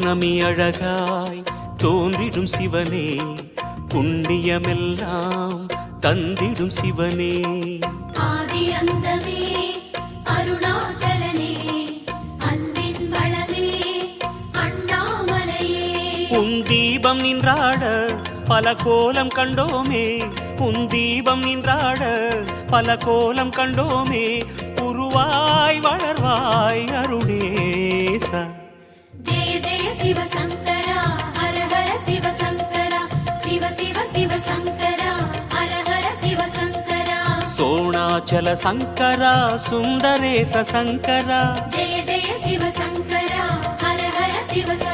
நமி அழகாய் தோன்றிடும் சிவனே, புண்ணியமெல்லாம் தந்திடும் சிவனே. ஆதி அந்தமே அருணாச்சலனே, அன்பின் வளமே அண்ணாமலையே. உன் தீபம் நின்றாட பல கோலம் கண்டோமே, உன் தீபம் நின்றாட பல கோலம் கண்டோமே. உருவாய் வளர்வாய் அருணேசா. ஜெய ஜெய சிவசங்கரா, ஹர ஹர சிவசங்கரா, சிவ சிவ சிவசங்கரா, ஹர ஹர சிவசங்கரா. சோணாச்சல சங்கரா, சுந்தரேச சங்கரா. ஜெய ஜெய சிவசங்கரா, ஹர ஹர சிவசங்கரா.